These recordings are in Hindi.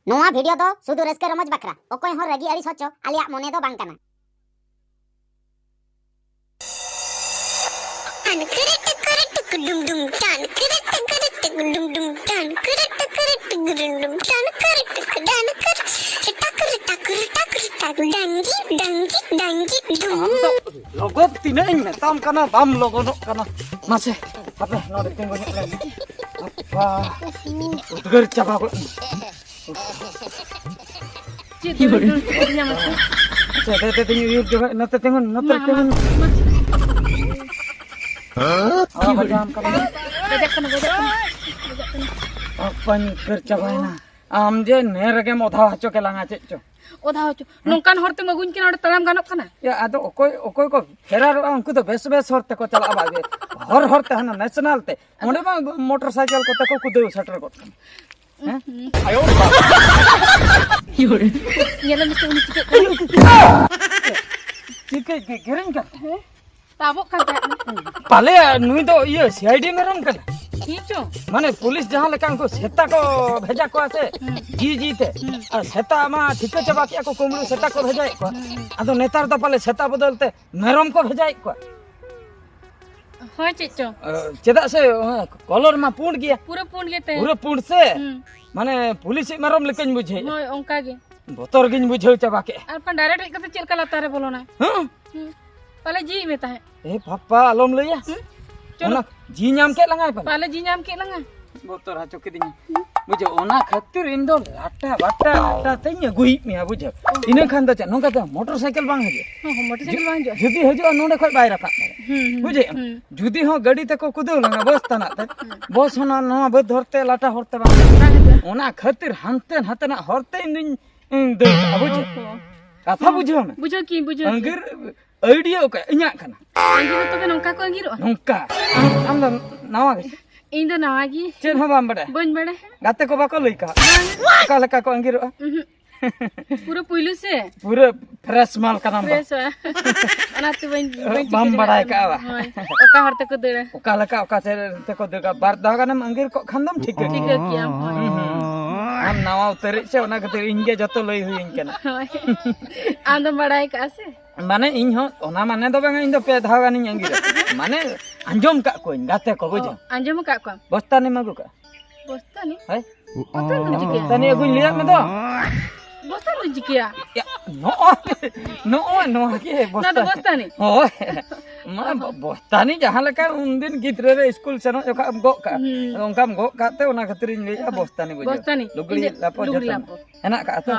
नोआ वीडियो दो सुदु रस्के रमज बकरा ओकोय हो रगी अड़ी सोचो आलिया मोने दो बांग कना logo tina ing metam kana bam logo no kana mase apa no de tengo ni lagi apa udah capa ko saya te tengo yur juga no te tengo jam kana apa ni kerja baina am je nerage modha hacho ke langa checho ओधा हो नोंकान हरते मगुन के नडे तड़ाम गानोक खाना या आदो ओकोय को फेरार उनको तो बेस हरते को चला बागे हर हरते हना नेशनल ते ओंडे मा मोटरसाइकिल को तको कुदे सटर को हैं आयो योरे येला मिसे उनी चिके गेरेन का ताबो काटा पाले नुई तो ये सीआईडी में रम कर ठीचो माने पुलिस जहां लेका को सेता को भेजा को आसे जी ते और सेता मा ठीक चबा के को कुमरू सेता को भेजाय को आदो नेतार तो पाले सेता बदलते मेरम को भेजाय को होय चेचो चेदा से कलर मा पूर्ण गया पूरा पूर्ण गेते पूरा पूर्ण से माने पुलिस मेरम लेकिन बुझे होय ओंका गे बोतर गिन बुझे चबा के अपन डायरेक्ट कते चलका लातारे बोलो ना हां पाले जी में ता है ए पापा आलम लैया ओना जी नाम के लंगाय पाले जी नाम के लंगा बोतर हा चोकिदिन बुझे ओना खातिर इन दो लाटा बाटा आटा तई गुई मिया बुझे इने खान दो नोका तो मोटरसाइकिल बांग हजे हां मोटरसाइकिल बांग जो जुदी हजो नोडे खय बाय रखा बुझे जुदी हो गाड़ी तक कुदो लंगा बस तना बस होना नवा बद धरते लाटा हरते बांग ओना खातिर हनते हतना हरते इन दे बुझे कथा बुझो में बुझो की बुझो अंगिर आइडिया का इन्या खाना अंगिर तो नोंका को अंगिरो नोंका आम नवा गे इन दो नवागी चेन हो बाम बडे बन बड़े गाते को बाको लइका का लका को अंगिरो पूरा पुइलु से पूरा फ्रेश माल का नाम फ्रेश अनाते बन बाम बडाय का बा ओका हरते को देड़ा ओका लका ओका से ते को देगा बार दगा नाम अंगिर को खंदम ठीक है किया हम नवा उतरे से ओना खातिर इंगे जतो लई हुई इनकेना आम दो बडाय का से माने इन हो ओना माने दो बांगा इन दो पे धागा नि अंगिर माने अंजम का को गाते को बुझो अंजम का को बस्ता ने मगु का बस्ता नहीं है बस्ता तो जिकिया तने अगु लिया में दो बस्ता तो जिकिया या नो के बस्ता नहीं ओए मा बस्ता नि जहां लका उन दिन गिद्रे रे स्कूल से नो का गो का उनका गो काते ओना खातिर इन लिया बस्ता नि बुझो बस्ता नहीं लुगड़ी लापो जतो एना का तो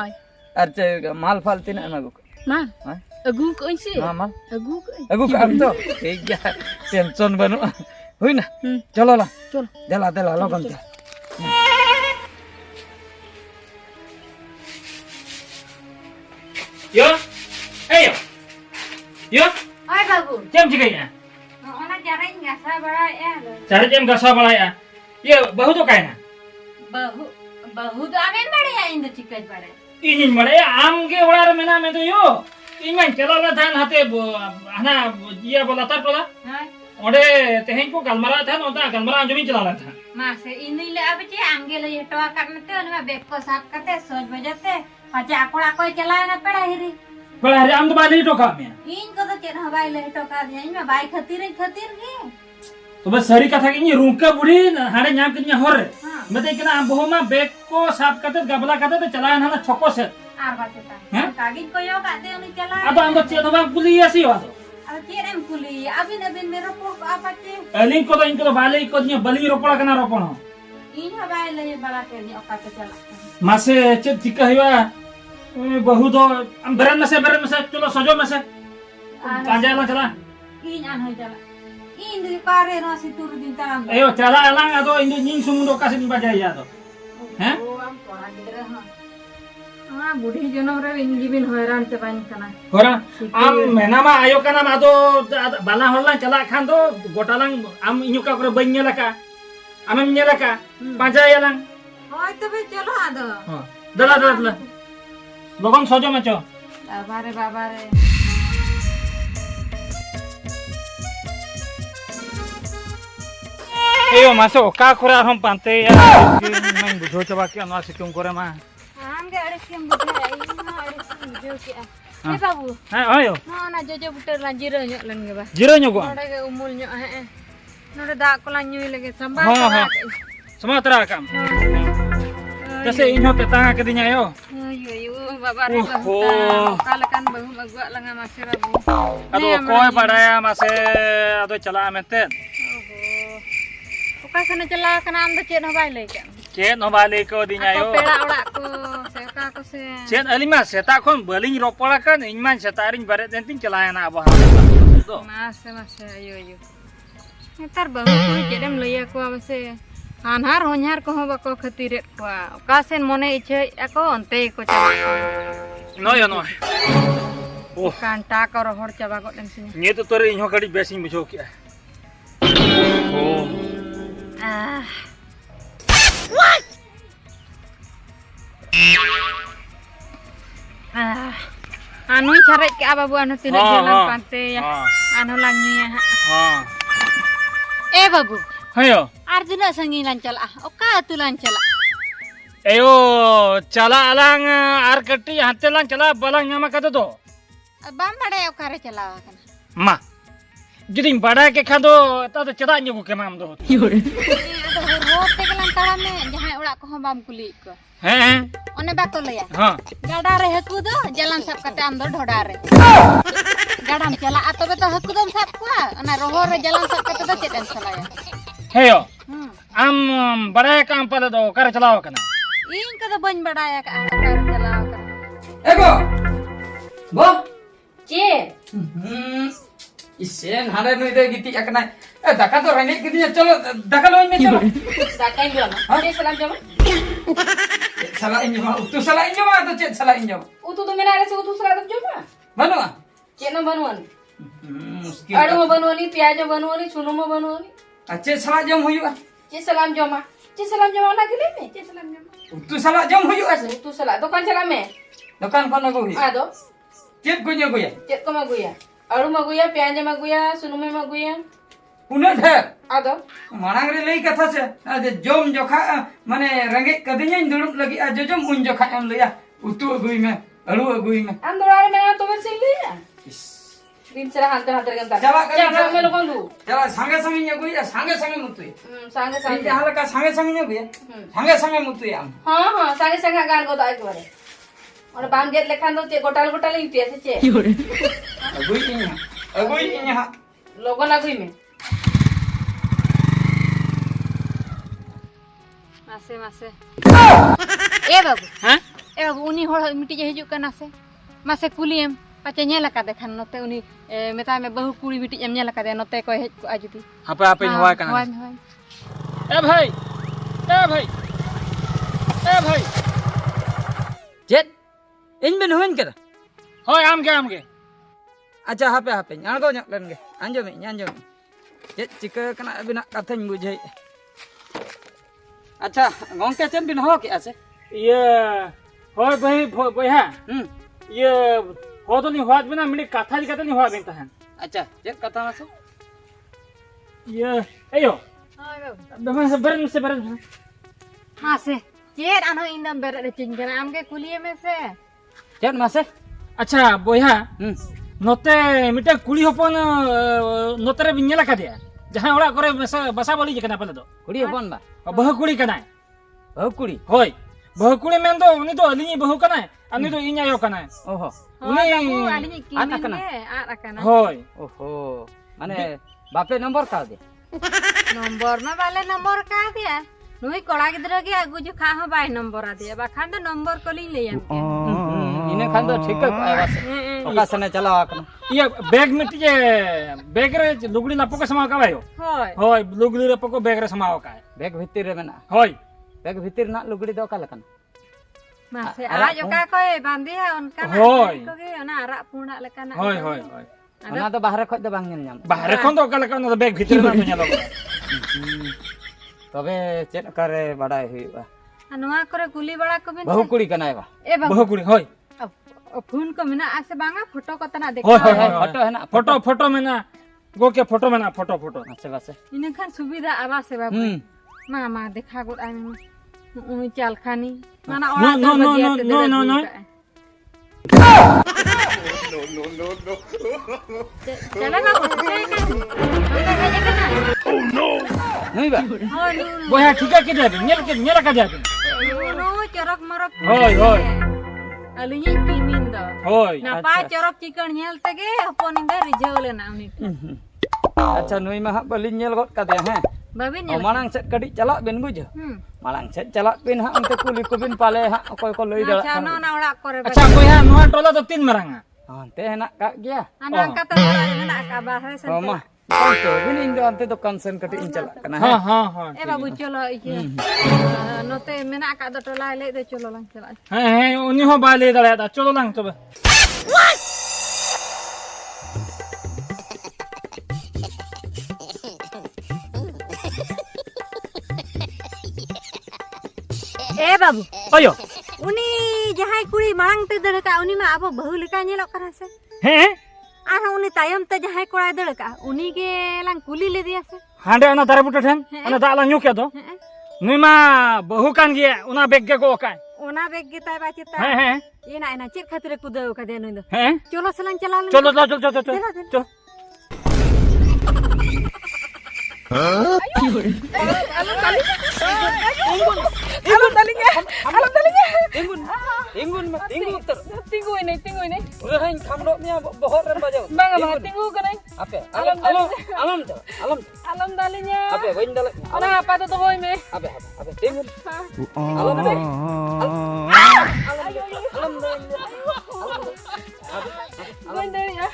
और माल फाल तिना मगु माल अगु को इसे मामा अगु का हम तो ठीक है टेंशन बनो हुई ना चलो ला चलो जला दे ला लगन जा यो यो ओए बाबू केम चिकैया ओना जराइन गासा बड़ा ए सारे जेम गसा बड़ाया ये बहु तो कायना बहु तो आमेन बड़े आइन तो चिकज बड़े इन मड़े आम के ओड़ा रे मेना में तो यो इमान चला ला थान हाते हना ये बोला तर बोला हां ओडे तेहें को गलमरा था नोता गलमरा जमीन चला ला था मासे इनी ले अब जे आंगे ले हटवा करते ओना बेक को साफ करते सोच बजते पाचे आकोड़ा कोई चलाए ना पड़ा हिरी बड़ा रे आम तो बाली टोका में इन को तो चेन हवाई ले हटवा दिया इन में बाई खतीर गे तो बस सरी कथा के ये रूका बुढ़ी हाड़े नाम के होर मते के ना बहुमा बेक को साफ करते गबला करते तो चलाए ना छको से आर बातेता कागज को यो का दे उनी चला अब हम तो चेदवा पुली ऐसी हो अब चेरम कुली अभी न बिन मेरो को आपाचे लिंक को तो इनको तो बाले को दिया बली रोपड़ा कना रोपण इन हवाई ले बड़ा के ओका तो चला मासे चेद ठीक हिवा बहु दो हम बरन में से चलो सजो में से कांजा ला चला इन आन हो चला इन दि पारे नो सितुर दिन ताम एयो चला अलांग आदो इंदु निंग सुमुंदो कासे नि बजाय यादो हैं ओ हम पड़ा गिरे हां बुढ़ी जनम रे इंगी बिन हैरान ते बाइन कना होरा आम मेना मा आयो कना मा दो बाला हल्ला चला खान दो गोटालांग आम इनुका करे बन्य लका आम लका पाजा यालांग होय तबे चलो आदो हां दला लगन सजो में चो बाबा रे एयो मासे ओका करे हम पांते या मैं बुझो चबा के अनवा सितुम करे मा Am ge ada sih budaya ini mah ada sih video sih. Eh babu, Heh, ayo. mau na jojo buter lanjir nyok lan ge ba. Jiro nyogok. Node ge umul nyok node dak ko lan nyui lagi sambal. Ha. Semua terakam. Kasi inyo tetangga kedinya yo. Yo baba re ba. Kalakan bahu magwa lang masih rabu. Aduh, koy padaya masih aduh cala meten. Oka sana cela kana am do chet no bai le kan. Chet no balik ko dinya yo. Pera orak ko seka ko se. Chet alima seta kon baling ropora kan inman seta ring baret denting celayana abah. Mase yo. Ntar bahu ko jedem loya ko mase. Anhar honyar ko bako khatiret ko. Oka sen mone iche ako onte ko chala. No yo no. Kanta ko rohor chaba ko den sini. Nye to tore inyo kadi besing bujho kia. Oh. Anu cari ke apa bu anu tidak jalan pantai ya. Anu langnya. Babu. Hayo. Arjuna sangi lancal oka tu lancal. Ayo cala alang arkati hante lang cala balang nyama kata to. Bam bade okare cala kan. Ma. Jadi bada ke kado ta ceda nyogu ke mam do. Rote ke lantara me jahai urak ko bam kuli ko. He. One bako leya. Ha. Gada re haku do jalan sap kate am do dhodare. Gadam cala atobe to haku dom sap ko ana rohor re jalan sap kate do ceden salaya. Heyo. Am bada kam pada do kar calaw kana. Ing kada ban badaya ka kar calaw kan. Ego. Bo. Che. Isen hara nu ide giti akna. Daka to rangit gitinya chalo daka loin me chalo. Daka injo ma. Che salam jama. Salah injo ma. Utu salah injo ma to cet salah injo. Utu tu mena ada utu salat joma. Banu ah. Cek na banuan. Muskil. Aduh ma banuani, piaja banuani, sunu ma banuani. Aceh salah jam huyuk ah. Cek salam joma. Cek salam joma na gile me. Cek salam joma. Utu salah jam huyuk ah. Utu salat dokan salam me. Dokan kono go huyuk. Ado. Cet gunya guya. Cek ko maguya. Aduh maguya, piaja maguya, sunu me maguya. Una dhar. Ado. Manang re lei katha se. Ade jom jokha mane rangit kadinya induluk lagi aja jom un jokha am leya. Utu agui me. Alu agui me. Andorare mena to besili ya. Din sera hantar gantar. Jangan me lokon du. Jala sange sange nyaguya, sange sange mutu. Sange sange. Ini halaka sange sange nyaguya. Sange sange mutu am. हाँ sange sange गान को दाई करे और बाम गेट लेखान तो चे गोटाल यूपीएस चे Agui inya. लोगों ना गुई में Mase. Babu. Hah? Babu uni hor miti je hijuk kana se. Mase kuliem pace nyela ka dekhan note uni meta me bahu kuri miti em nyela ka de note ko hej ko ajudi. Apa yang hawa kana? Hoi. Bhai. Jet. In ben huin kada. Hoi am ke. Acha hape nyalgo nyak len ge. Anjom. Jet chika kana bina kathany bujhai. Acha gongke chen bin ho ke ase. Iya. Hoi bhai ha. Iya hodoni hoat bina mini katha ji katani hoa bin tahan. Acha jet katha mase. Iya. Ayo. Dama sebaran. Mase. Jet anu indam beret de cingkana am ke kulie me se. Jet mase. Acha boyha. Note mita kuli hopon note re binyala ka dia. Jahan ora kore basa boli je kana pala do. Kuli hopon ba? Bahu kuli kana. Bahu kuli. Hoi. Bahu kuli men do uni do alingi bahu kana. Ani do inya yo kana. Oho. Uni alingi kimi ne akana. Hoi. Oho. Mane bape nomor ka dia. Nomor ma bale nomor ka dia. Nui kola gidra ge agu ju kha ho bai nomor a dia. Bakhan do nomor ko li leyam ke. Ine khan do thik ka bas. Oka sene chala kana. Iya bag mit je bag re lugdi lapo ka sama ka bayo. Hoi lugdi re poko bag re sama ka. Bag bhitir re mena. Hoi. Bag bhitir na lugdi do ka lakan. Mase aaj oka ko bandi ha onka na ko ge ona arak puna lekana. Hoi. Ona do bahare khoj do bang nyel nyam. Bahare khon do ka lakan do bag bhitir na to nyalo. Tobe chet kare badai huyuga. Anua kore kuli bada ko bin. Bahu kuri kanai ba. Bahu kuli hoi. Phone ko mena ase banga photo ko tana dekha. Hoi. Foto mena. Go ke foto mena foto. Ache base. Ine khan subida abase babu. Ma dekha gud ami. Ui chal khani. Mana No, orang no, no, no, no, no, no. Chal ka ko te kan. Kita kaje kana. नहीं बा Hoi वो है ठीक है किधर nyel का जाके no corak marak. Hoi, hoi. Alunya pimin dah. होय Napa corak chicken nyel tege hapon inda rijau le na uni. अच्छा नुई में हां बलिन nyel got का दे हैं Babin और nyel. मालांग सेट कड़ी चला बिन बुझ मालांग सेट चला बिन हां अंते कुली को बिन पाले हां कोई को लई दड़ा Cha no na orak kore. अच्छा कोई हां नुआ टोला तो तीन मरंगा हां ते ना का गया Ana angkat orang na ka bahasa sen. ओमा तो बिन इन दो अंते तो कंसर्न कटी इन चला कना हां हां हां Eh babu cholo iki. Note mena ka do tola le de cholo lang chala. हैं उन्हीं हो बाले दड़ा दा चलो लंग तो Eh babu. अयो Uni jahai kuri marang te dere ka uni ma abo bahu leka nyelok kana se. हैं Arha uni tayam te jahai kora dere ka uni ge lang kuli le dia se. हांडे ना दारे बुटे ठेन अना दाला न्यू के दो नुई मा बहु कान गया उना बेग के को काय Ona beg ge tai ba chita. हैं Ina ina chit khatire kudau ka de nui do. हैं Cholo salang chala le. चलो चलो चलो चलो चलो Ingun ter. Tinggu ini. Udah hain kamdok nya bohor ren bajau. Bang, tinggu kan ini. Apa? Alam. Alam dalinya. Apa? Bain dalek. Orang apa tuh hoy me? Apa? Tingun. Alam deh. Boin dari ya.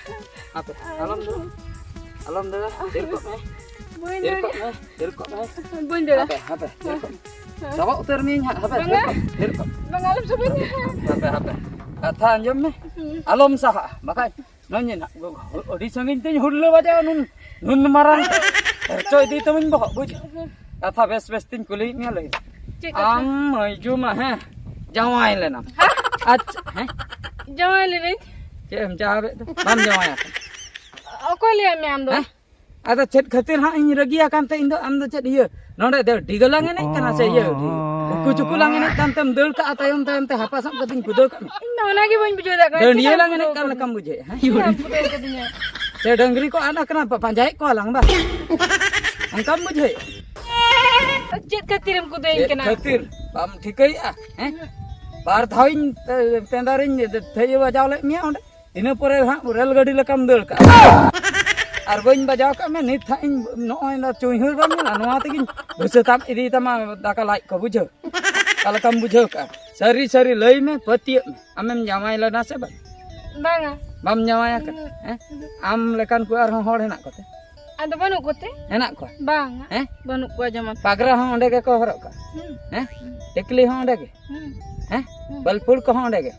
Apa? Alam deh. Dirkok. Boin dari. Dirkok. Boin dari. Apa? Dirkok. Sawa utar ni apa? Dirkok. Bang alam sebenarnya. Apa? Kata anjom me. Alam sah. Makai. Nanya nak. Di sangin tin hulle baca nun marang. Coy di temen boh buj. Kata bes tin kulit ni lagi. Am juma ha. Jawai le nam. अच्छा है Jawai le ni. Cem jabe tu. Bam jawai. Aku lihat me am do. Ada chat khatir ha in ragi akan te indo am do chat ieu. Nonde de digalang ini kana se ieu. Kucuku lang ini kan tem dul ka atayom tem te hapa sam kating kudo ka. Indah lagi boin bujo dak. Dan dia lang ini kan lekam buje. Se dengri ko anak kenapa panjai ko lang ba. Angkam buje. Cit katirim kudain kena. Khatir bam thikai ah. Par thain pendarin thei bajau le mia onde. Ina pore ha rel gadi lekam dul ka. Ar bain bajau ka me nit thain noi na chuihur ba me na tegin buse tam idi tama daka lai ko bujho. Kala kam bujho ka. Sari lei me pati amem jamai la na se ba. Bang. Bam jamai ka. Am lekan ku ar hor henak ko te. Ada banuk kote? Enak ko. Bang. Banuk ko aja man. Pagra ho onde ke ko horok ka. Tekli ho onde ke. Balpul ko ho onde ke.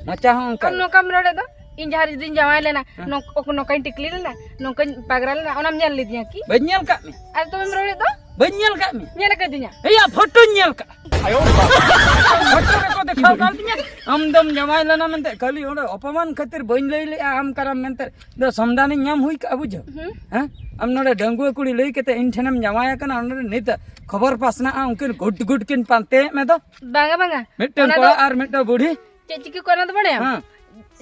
Macha ho ka. Kam rode do. In jahari din jawai lena. No kain tikli lena. No kain pagra lena. Onam nyal lidinya ki. Benyal ka me. Ada tu mem rode do? Benyal ka me. Nyal ka dinya. Iya foto nyal ka. Ayo. Foto ko dekhaw ka dinya. Amdam jamai lana mente kali onde opaman khatir bain lei le am karam mente do samdani nyam hui ka bujho. am node dangu kudi lei kete in thenam jamaya kana onde nit खबर पासना उनकिन गुड किन पाते में तो Banga. मिट्टन कोड़ा और मिट्टा बूढ़ी Cik kono tu bade. हां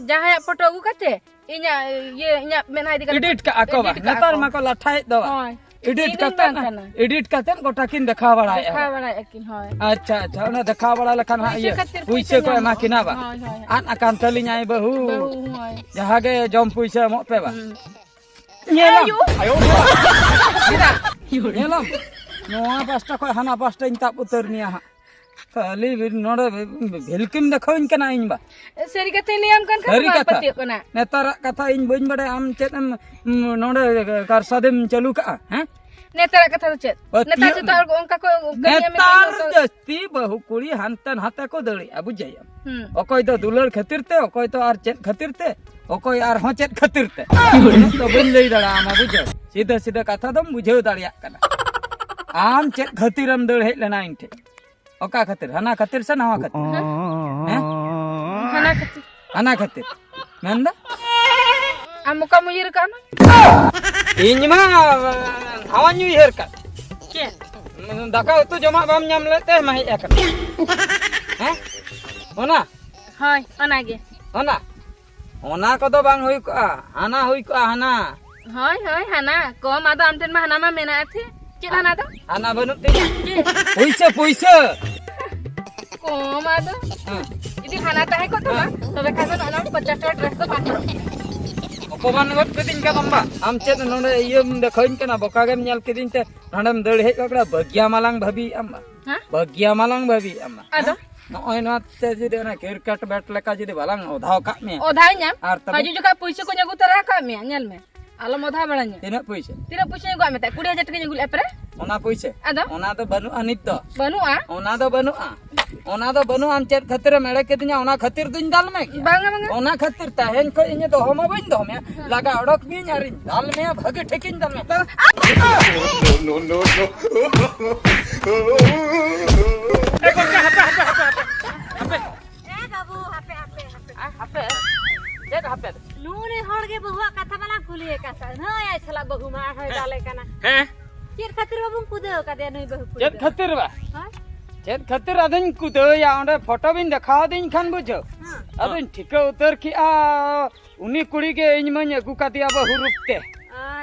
Jahai foto aku kate. Inya menai di edit का आको बा नतर मा को लठाई दो एडिट करते गोटा किन देखा बड़ा है Kha bana yakin hoy. अच्छा ओना देखा बड़ा लखन हा ये पुइसे को मा किना बा आन अकान तली न्याय बहु Hoy. जहा के जम पुइसे मो पे बा नेलम आयो नेलम नोआ पास्ता को हना पास्ता इन ताप उतरनिया हा खाली नोडे भेलकिम देखोइन कना इन बा Seri kate liam kan Seri kan kata. pati kona. नेतार कथा इन बइन बड़े आम चेत नोडे कारसादेम चलू का हैं Netara kata tu cek. Pati Netara tu tahu ongka ko नेतार जस्ती बहु कुड़ी हंतन हाते को दड़ी अबु जाय ओकोय तो दुलर खातिर ते ओकोय तो आर चेत खातिर ते ओकोय आर हो चेत खातिर ते तो बइन लई दड़ा आम बुझो सीधा कथा दम बुझो दड़िया कना आम चेत खातिरम दड़ हेज लेना इनठे ओका खातिर हना खातिर से नवा खातिर हैं Hana kate. हना खातिर मेंदा Amu kamu yir kana? Ini mah hawan New Year kan. Cek. दाका उतु जमा बाम नाम लेते माही एक हैं ओना हाय ओनागे ओना ओना कदो बांग हुई को हाना हुई को हाना हाय हाय हाना कम आदो आम ठेन मा हाना मा मेना आथे चेद हाना दो हाना बनु ते पैसे पैसे कम आदो हां इदी हाना ताहे को तो तबे खान ना 50 टाका ड्रेस तो बाटो अपमान गत कदिन का तंबा आम चेद नोडे इयम देखइन केना बका गेम नेल कदिन ते नडम दड़ हेज ककड़ा बगिया मालांग भाभी अम्मा हां बगिया मालांग भाभी अम्मा आदो नय ना ते जुदे ना क्रिकेट बैट लेका जुदे बालांग ओधाव का मे ओधाय न्याम आर तब हजू जुका पैसे को न्यागु तरा का मे नेल में आलो मोधा बड़ा न्या तीना पैसे न्यागु आमे ता 20000 टाका न्यागु एपरे ओना पैसे आदो ओना तो बनु अनित तो बनुआ ओना तो बनु आम चेद खातिर मेड़े केदिना ओना खातिर दुन दाल में बांगा बांगा ओना खातिर ताहेन को इने तो हम बइन दो में लगा अड़क भी यारी दाल में भगे ठेकिन दाल में ए को हपे एक हपे नूने हड़गे बहुआ कथा वाला खुलिए कसा न आय छला बहु मा होय डाले कना हैं चेर खातिर बाबू कुदे का दे नई बहु चेद खातिर बा हां चेद खातिर अदन कुदो या ओंडे फोटो बिन देखा दिन खान बुझो अदन ठीक उतर की आ उनी कुड़ी के इन मन अगु का दिया बहु रुपते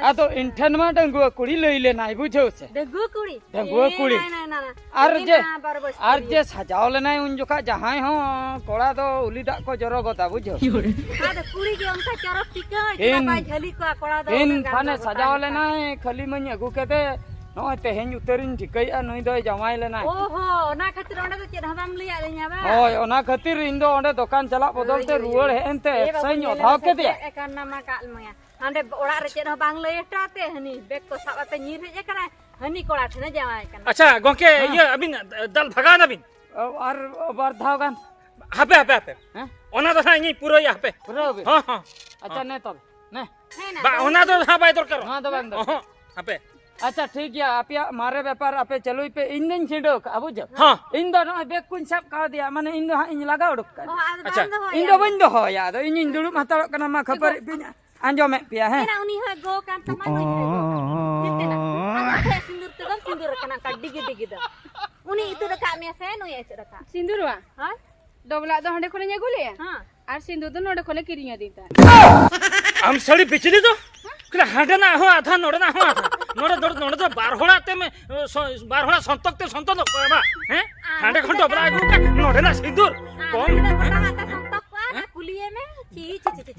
आदो इंठन मा डंगुआ कुड़ी लई ले नाई बुझो से डंगुआ कुड़ी ना आर जे सजाव ले नाई उन जोका जहां हो कोड़ा दो उली दा को जरो गोता बुझो आदो कुड़ी के उनका चरक टिका बाय झली को कोड़ा दो इन फाने सजाव ले नाई खाली मन अगु केते नय तेहेन उतरिन ठिकैया नई दो जमाई ले नाई ओहो ना खातिर ओंडे तो चेद हबाम लिया ले냐 बा ओय ओना खातिर इन दो ओंडे दुकान चला बदलते रुवर हेनते सही ओधाव के दे एकान नामा का अलमया हांडे ओड़ा रे चेद हबांग ले टाते हनी बेक को साबाते नीर हे करा हनी कोड़ा थने जावाय कना अच्छा गोके ये अबिन दल भगान अबिन और बार धाव गान हापे हापे हापे हैं ओना तो हाई पूरा या हापे पूरा बे हां हां अच्छा ने तब ने बा ओना तो हा बाय दरकार ना तो बंद हां हापे अच्छा ठीक है आपिया मारे व्यापार आपे चलोई पे इन दिन छिड़ो अब जो हां इन दो ना बेक कुन सब का दिया माने इन दो इन लगा उड़क ओ आद अच्छा। बांध हो इन दो बंद हो या दो इन दुड़ु माता कना मा खबर पिया आंजो में पिया है ना उनी हो गो कान तमा नई कितना आदा सिंदूर तगम सिंदूर कना का डिगे डिगे दा उनी इतु रका में से नई एच रका सिंदूरवा हां डबला दो हंडे खोले न्यागु ले हां आर सिंदूर तो नोडे खोले किरिया दीता हम सड़ी बिचली तो कला हाडे ना हो आधा नोडे ना हो आधा नोडे तो बारहोड़ा ते में बारहोड़ा संतक ते संतन कोबा हैं हाडे खंड बड़ा गु का नोडे ना सिंदूर कौन बड़ा हाता संतक पा कुलिए में ची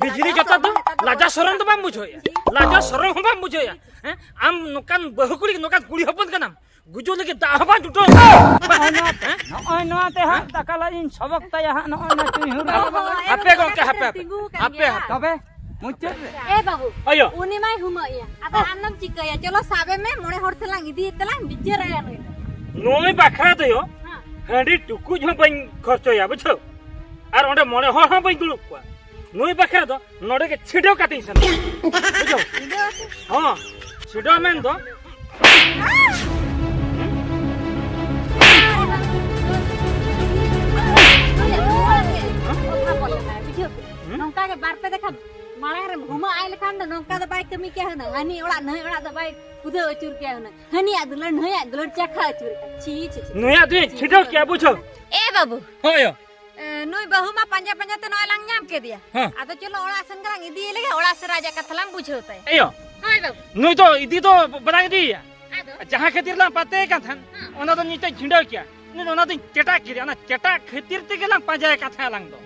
बिजली जता तो लाजा सरम तो बाम बुझो या लाजा सरम हम बाम बुझो या हैं आम नोकान बहुकुड़ी नोकान कुड़ी हपन का नाम गुजो लगे दाहबा जुटो नय नय ते हा तकला इन सबक त यहां न न तु हुर हापे गोके हापे हापे तबे मुचे ए बाबू अयो उनी माय हुमया आदा अन्नम चिकया चलो साबे में मोड़े होर तलांग इदी तलांग बिचेरा या नई नोई बाखरा तो यो हांडी टुकु जो बन खर्चो या बुझो आर ओंडे मोड़े हो हो बन दुलुक को नोई बाखरा तो नोडे के छिडो काटिन सन बुझो हां छिडो मेन तो नौका के बार पे देखा माला रे घुमा आइल खान नौका द बाइक कमी क्या हन हनी ओड़ा नय ओड़ा द बाइक उदे अचुर क्या हन हनी आदुलर नय आदुलर चखा अचुर छी छी नया दे छिडो क्या बुझो ए बाबू होयो नुई बहु मा पंजा पंजा ते नय लांग नाम के दिया हां आदो चलो ओड़ा संगरांग इदी लेगे ओड़ा से राजा कथलांग बुझोते अयो हाय बाबू नोई तो इदी तो बना दी जहां खातिर ला पाते का थन ओना तो नीचे छिडो क्या ने ओना तो चटा किरिया ना चटा खातिर ते गेला पंजा का था लांग दो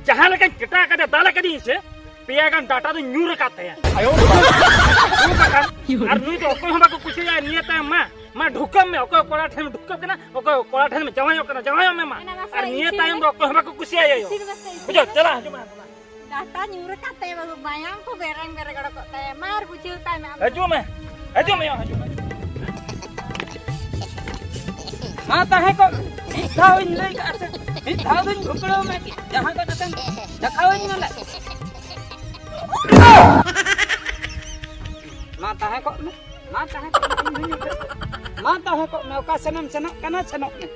जहां लगे चटा का दाला कदी से पिया का डाटा तो न्यूर काते हैं आयो और नुई तो कोई हम को कुछ या नियत है मां ढुकम में ओको कोड़ा ठन ढुकम के ना ओको कोड़ा ठन में जवायो के ना जवायो में मां और नियत टाइम रो को हम को कुछ आयो बुझो चला हजू डाटा न्यूर काते बाबू मायाम को बेरंग बेरगड़ कोते मार बुझियोता में हजू में हजू में माता है को इथाव इन लई का से इथाव दिन घुकड़ो में जहां का नतन दिखाओ इन ले माता है को माता है को मैं का सनम सनक कना सनक में